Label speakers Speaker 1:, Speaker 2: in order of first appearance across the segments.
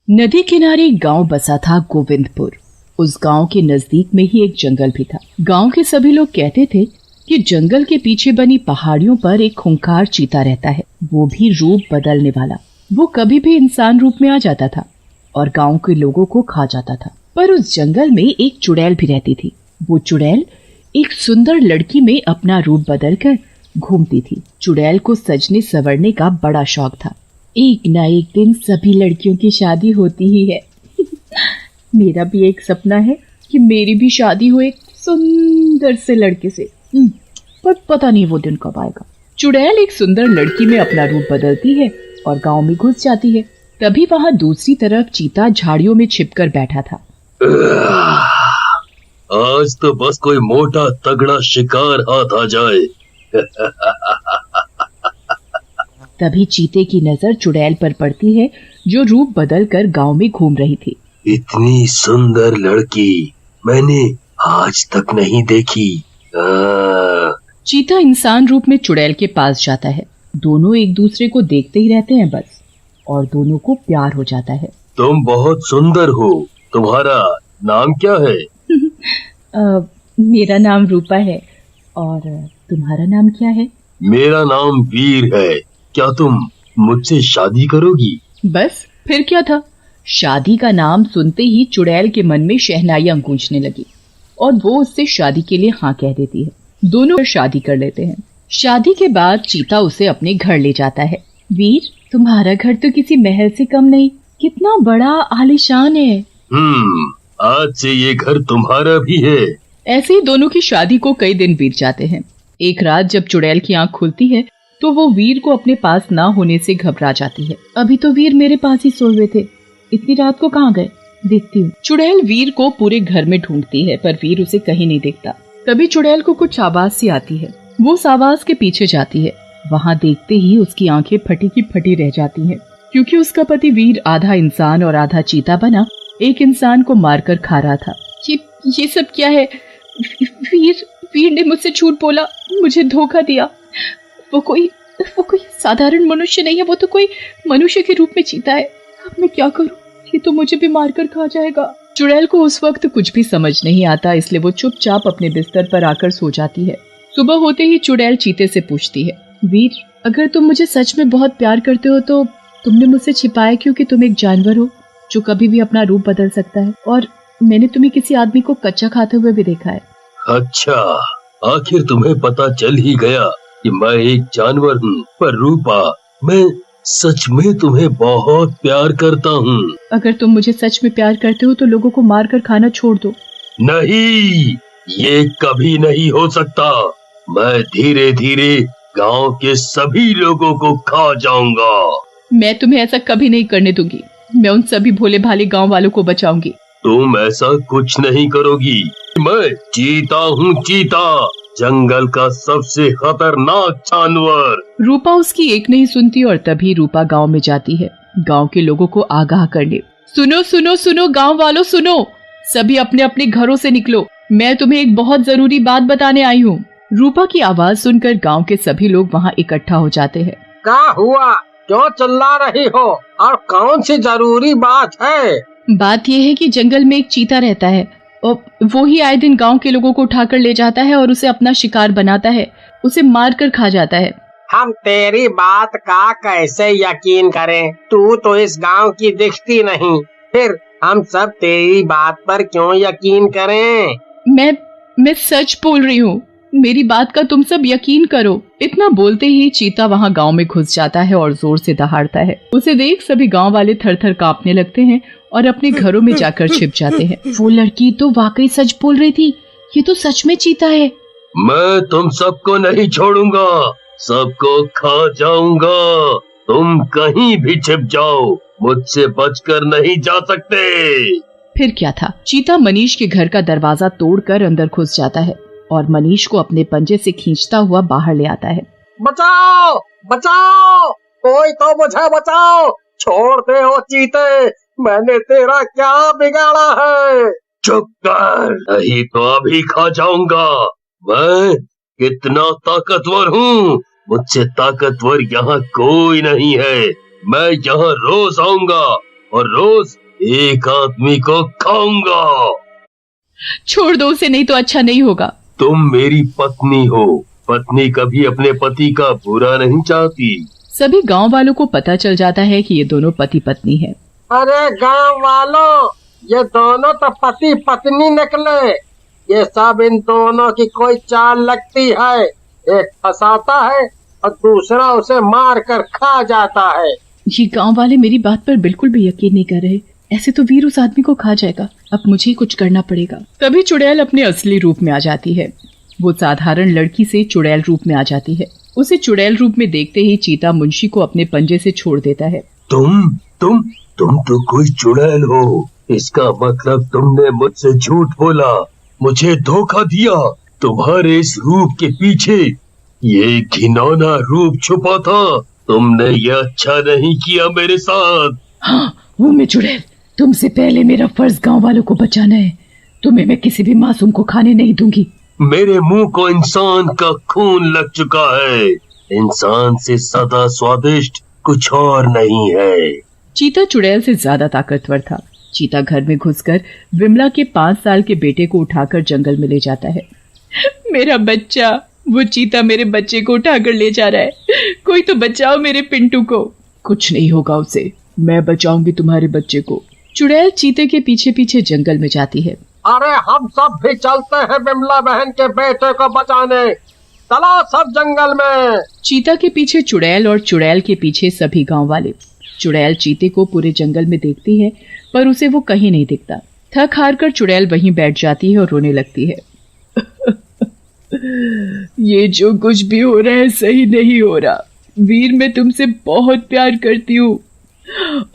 Speaker 1: नदी किनारे एक गांव बसा था गोविंदपुर। उस गांव के नजदीक में ही एक जंगल भी था। गांव के सभी लोग कहते थे कि जंगल के पीछे बनी पहाड़ियों पर एक खूंखार चीता रहता है, वो भी रूप बदलने वाला। वो कभी भी इंसान रूप में आ जाता था और गांव के लोगों को खा जाता था। पर उस जंगल में एक चुड़ैल भी रहती थी। वो चुड़ैल एक सुंदर लड़की में अपना रूप बदलकर घूमती थी। चुड़ैल को सजने संवरने का बड़ा शौक था। एक न एक दिन सभी लड़कियों की शादी होती ही है। मेरा भी एक सपना है कि मेरी भी शादी हो एक सुंदर से लड़के से, पर पता नहीं वो दिन कब आएगा। चुड़ैल एक सुंदर लड़की में अपना रूप बदलती है और गांव में घुस जाती है। तभी वहां दूसरी तरफ चीता झाड़ियों में छिपकर बैठा था।
Speaker 2: आज तो बस कोई मोटा तगड़ा शिकार हाथ आ जाए।
Speaker 1: तभी चीते की नजर चुड़ैल पर पड़ती है, जो रूप बदलकर गांव में घूम रही थी।
Speaker 2: इतनी सुंदर लड़की मैंने आज तक नहीं देखी।
Speaker 1: चीता इंसान रूप में चुड़ैल के पास जाता है। दोनों एक दूसरे को देखते ही रहते हैं बस, और दोनों को प्यार हो जाता है।
Speaker 2: तुम बहुत सुंदर हो, तुम्हारा नाम क्या है?
Speaker 1: मेरा नाम रूपा है, और तुम्हारा नाम क्या है?
Speaker 2: मेरा नाम वीर है। क्या तुम मुझसे शादी करोगी?
Speaker 1: बस फिर क्या था। शादी का नाम सुनते ही चुड़ैल के मन में शहनाइयां गूंजने लगी और वो उससे शादी के लिए हाँ कह देती है। दोनों शादी कर लेते हैं। शादी के बाद चीता उसे अपने घर ले जाता है। वीर, तुम्हारा घर तो किसी महल से कम नहीं, कितना बड़ा आलीशान है।
Speaker 2: आज से ये घर तुम्हारा भी है।
Speaker 1: ऐसे ही दोनों की शादी को कई दिन बीत जाते हैं। एक रात जब चुड़ैल की आंख खुलती है तो वो वीर को अपने पास ना होने से घबरा जाती है। अभी तो वीर मेरे पास ही सोए हुए थे, इतनी रात को कहाँ गए, देखती हूँ। चुड़ैल वीर को पूरे घर में ढूंढती है, पर वीर उसे कहीं नहीं दिखता। तभी चुड़ैल को कुछ आवाज सी आती है। वो उस आवाज के पीछे जाती है। वहाँ देखते ही उसकी आंखें फटी की फटी रह जाती हैं, क्योंकि उसका पति वीर आधा इंसान और आधा चीता बना एक इंसान को मारकर खा रहा था। ये सब क्या है? वीर ने मुझसे झूठ बोला, मुझे धोखा दिया। वो कोई साधारण मनुष्य नहीं है, वो तो कोई मनुष्य के रूप में चीता है। अब मैं क्या करूं? ये तो मुझे भी मारकर खा जाएगा। चुड़ैल को उस वक्त कुछ भी समझ नहीं आता, इसलिए वो चुपचाप अपने बिस्तर पर आकर सो जाती है। सुबह होते ही चुड़ैल चीते से पूछती है, वीर, अगर तुम मुझे सच में बहुत प्यार करते हो तो तुमने मुझसे छिपाया क्यों कि तुम एक जानवर हो जो कभी भी अपना रूप बदल सकता है, और मैंने तुम्हें किसी आदमी को कच्चा खाते हुए भी देखा है।
Speaker 2: अच्छा, आखिर तुम्हें पता चल ही गया कि मैं एक जानवर हूँ। पर रूपा, मैं सच में तुम्हें बहुत प्यार करता हूँ।
Speaker 1: अगर तुम मुझे सच में प्यार करते हो तो लोगों को मार कर खाना छोड़ दो।
Speaker 2: नहीं, ये कभी नहीं हो सकता। मैं धीरे धीरे गांव के सभी लोगों को खा जाऊंगा।
Speaker 1: मैं तुम्हें ऐसा कभी नहीं करने दूंगी। मैं उन सभी भोले भाले गांव वालों को बचाऊंगी।
Speaker 2: तुम ऐसा कुछ नहीं करोगी। मैं चीता हूँ, चीता, जंगल का सबसे खतरनाक जानवर।
Speaker 1: रूपा उसकी एक नहीं सुनती और तभी रूपा गांव में जाती है, गांव के लोगों को आगाह करने। सुनो सुनो सुनो गांव वालों, सुनो, सभी अपने अपने घरों से निकलो, मैं तुम्हें एक बहुत जरूरी बात बताने आई हूँ। रूपा की आवाज सुनकर गांव के सभी लोग वहाँ इकट्ठा हो जाते हैं।
Speaker 3: क्या हुआ? क्यों चिल्ला रही हो? और कौन सी जरूरी बात है?
Speaker 1: बात यह है कि जंगल में एक चीता रहता है और वो ही आए दिन गांव के लोगों को उठाकर ले जाता है और उसे अपना शिकार बनाता है, उसे मार कर खा जाता है।
Speaker 3: हम तेरी बात का कैसे यकीन करें? तू तो इस गांव की दिखती नहीं, फिर हम सब तेरी बात पर क्यों यकीन करें?
Speaker 1: मैं सच बोल रही हूँ, मेरी बात का तुम सब यकीन करो। इतना बोलते ही चीता वहाँ गांव में घुस जाता है और जोर से दहाड़ता है। उसे देख सभी गांव वाले थर थर कांपने लगते हैं और अपने घरों में जाकर छिप जाते हैं। वो लड़की तो वाकई सच बोल रही थी, ये तो सच में चीता है।
Speaker 2: मैं तुम सबको नहीं छोड़ूंगा, सबको खा जाऊंगा। तुम कहीं भी छिप जाओ, मुझसे बचकर नहीं जा सकते।
Speaker 1: फिर क्या था, चीता मनीष के घर का दरवाजा तोड़कर अंदर घुस जाता है और मनीष को अपने पंजे से खींचता हुआ बाहर ले आता है।
Speaker 3: बचाओ बचाओ, कोई तो मुझे बचाओ, छोड़ दे ओ चीते, मैंने तेरा क्या बिगाड़ा है?
Speaker 2: चुप कर, नहीं तो अभी खा जाऊंगा। मैं कितना ताकतवर हूँ, मुझसे ताकतवर यहाँ कोई नहीं है। मैं यहाँ रोज आऊंगा और रोज एक आदमी को खाऊंगा।
Speaker 1: छोड़ दो उसे, नहीं तो अच्छा नहीं होगा।
Speaker 2: तुम मेरी पत्नी हो, पत्नी कभी अपने पति का बुरा नहीं चाहती।
Speaker 1: सभी गांव वालों को पता चल जाता है कि ये दोनों पति पत्नी हैं।
Speaker 3: अरे गांव वालों, ये दोनों तो पति पत्नी निकले। ये सब इन दोनों की कोई चाल लगती है। एक फंसाता है और दूसरा उसे मार कर खा जाता है।
Speaker 1: ये गांव वाले मेरी बात पर बिल्कुल भी यकीन नहीं कर रहे। ऐसे तो वीर उस आदमी को खा जाएगा। अब मुझे ही कुछ करना पड़ेगा। तभी चुड़ैल अपने असली रूप में आ जाती है। वो साधारण लड़की से चुड़ैल रूप में आ जाती है। उसे चुड़ैल रूप में देखते ही चीता मुंशी को अपने पंजे से छोड़ देता है।
Speaker 2: तुम तो कोई चुड़ैल हो। इसका मतलब तुमने मुझसे झूठ बोला, मुझे धोखा दिया। तुम्हारे इस रूप के पीछे ये घिनौना रूप छुपा था। तुमने ये अच्छा नहीं किया मेरे साथ।
Speaker 1: हाँ, वो मैं चुड़ैल। तुमसे पहले मेरा फर्ज गांव वालों को बचाना है। तुम्हें मैं किसी भी मासूम को खाने नहीं दूंगी।
Speaker 2: मेरे मुंह को इंसान का खून लग चुका है। इंसान से ज्यादा स्वादिष्ट कुछ और नहीं है।
Speaker 1: चीता चुड़ैल से ज्यादा ताकतवर था। चीता घर में घुसकर विमला के 5 साल के बेटे को उठाकर जंगल में ले जाता है। मेरा बच्चा, वो चीता मेरे बच्चे को उठाकर ले जा रहा है। कोई तो बचाओ मेरे पिंटू को। कुछ नहीं होगा उसे, मैं बचाऊंगी तुम्हारे बच्चे को। चुड़ैल चीते के पीछे पीछे जंगल में जाती है।
Speaker 3: अरे हम सब भी चलते हैं विमला बहन के बेटे को बचाने। चलो सब जंगल में।
Speaker 1: चीता के पीछे चुड़ैल और चुड़ैल के पीछे सभी गांव वाले। चुड़ैल चीते को पूरे जंगल में देखती है पर उसे वो कहीं नहीं दिखता। थक हार कर चुड़ैल वहीं बैठ जाती है और रोने लगती है। ये जो कुछ भी हो रहा है सही नहीं हो रहा। वीर, मैं तुमसे बहुत प्यार करती हूँ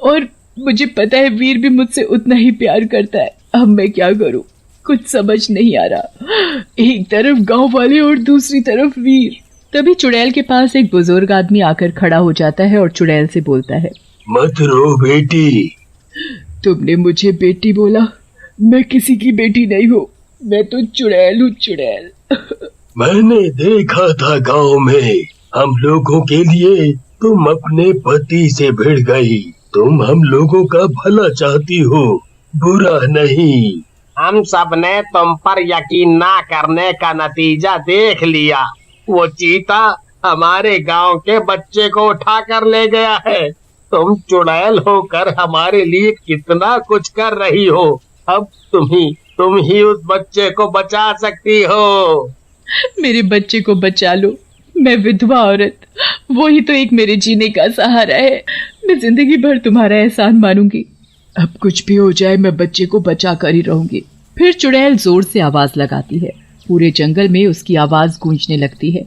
Speaker 1: और मुझे पता है वीर भी मुझसे उतना ही प्यार करता है। अब मैं क्या करूं, कुछ समझ नहीं आ रहा। एक तरफ गांव वाले और दूसरी तरफ वीर। तभी चुड़ैल के पास एक बुजुर्ग आदमी आकर खड़ा हो जाता है और चुड़ैल से बोलता है,
Speaker 2: मत रो बेटी।
Speaker 1: तुमने मुझे बेटी बोला, मैं किसी की बेटी नहीं हूँ। मैं तो चुड़ैल हूँ, चुड़ैल।
Speaker 2: मैंने देखा था गांव में हम लोगों के लिए तुम अपने पति से भिड़ गई। तुम हम लोगों का भला चाहती हो, बुरा नहीं।
Speaker 3: हम सब ने तुम पर यकीन ना करने का नतीजा देख लिया। वो चीता हमारे गांव के बच्चे को उठा कर ले गया है। तुम चुड़ैल होकर हमारे लिए कितना कुछ कर रही हो। अब तुम ही उस बच्चे को बचा सकती हो।
Speaker 1: मेरे बच्चे को बचा लो। मैं विधवा औरत, वो ही तो एक मेरे जीने का सहारा है। मैं जिंदगी भर तुम्हारा एहसान मानूंगी। अब कुछ भी हो जाए मैं बच्चे को बचा कर ही रहूंगी। फिर चुड़ैल जोर से आवाज लगाती है। पूरे जंगल में उसकी आवाज गूंजने लगती है।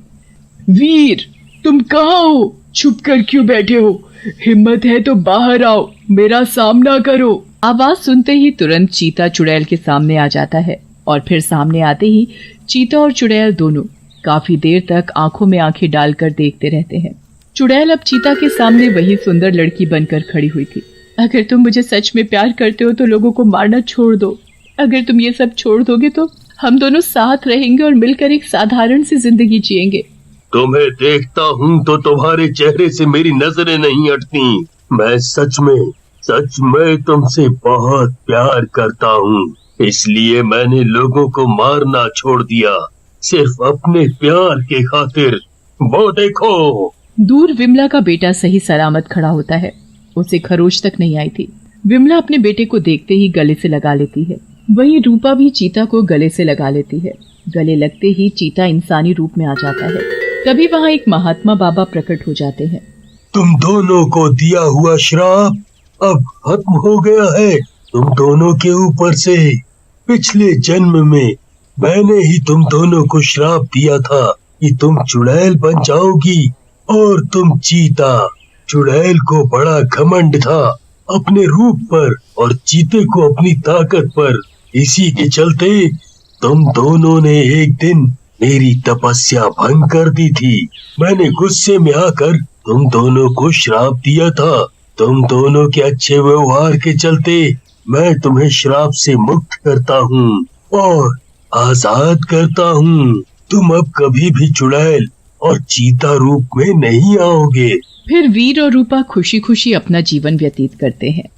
Speaker 1: वीर, तुम कहाँ हो? छुप कर क्यों बैठे हो? हिम्मत है तो बाहर आओ, मेरा सामना करो। आवाज सुनते ही तुरंत चीता चुड़ैल के सामने आ जाता है और फिर सामने आते ही चीता और चुड़ैल दोनों काफी देर तक आंखों में आंखें डालकर देखते रहते हैं। चुड़ैल अब चीता के सामने वही सुंदर लड़की बनकर खड़ी हुई थी। अगर तुम मुझे सच में प्यार करते हो तो लोगों को मारना छोड़ दो। अगर तुम ये सब छोड़ दोगे तो हम दोनों साथ रहेंगे और मिलकर एक साधारण सी जिंदगी जिएंगे।
Speaker 2: तुम्हें देखता हूँ तो तुम्हारे चेहरे से मेरी नजरें नहीं हटती। मैं सच में तुमसे बहुत प्यार करता हूँ, इसलिए मैंने लोगों को मारना छोड़ दिया, सिर्फ अपने प्यार के खातिर। वो देखो।
Speaker 1: दूर विमला का बेटा सही सलामत खड़ा होता है। उसे खरोच तक नहीं आई थी। विमला अपने बेटे को देखते ही गले से लगा लेती है। वहीं रूपा भी चीता को गले से लगा लेती है। गले लगते ही चीता इंसानी रूप में आ जाता है। तभी वहाँ एक महात्मा बाबा प्रकट हो जाते हैं।
Speaker 2: तुम दोनों को दिया हुआ श्राप अब खत्म हो गया है। तुम दोनों के ऊपर से पिछले जन्म में मैंने ही तुम दोनों को श्राप दिया था कि तुम चुड़ैल बन जाओगी और तुम चीता। चुड़ैल को बड़ा घमंड था अपने रूप पर और चीते को अपनी ताकत पर। इसी के चलते तुम दोनों ने एक दिन मेरी तपस्या भंग कर दी थी। मैंने गुस्से में आकर तुम दोनों को श्राप दिया था। तुम दोनों के अच्छे व्यवहार के चलते मैं तुम्हें श्राप से मुक्त करता हूँ और आजाद करता हूँ। तुम अब कभी भी चुड़ैल और चीता रूप में नहीं आओगे।
Speaker 1: फिर वीर और रूपा खुशी खुशी अपना जीवन व्यतीत करते हैं।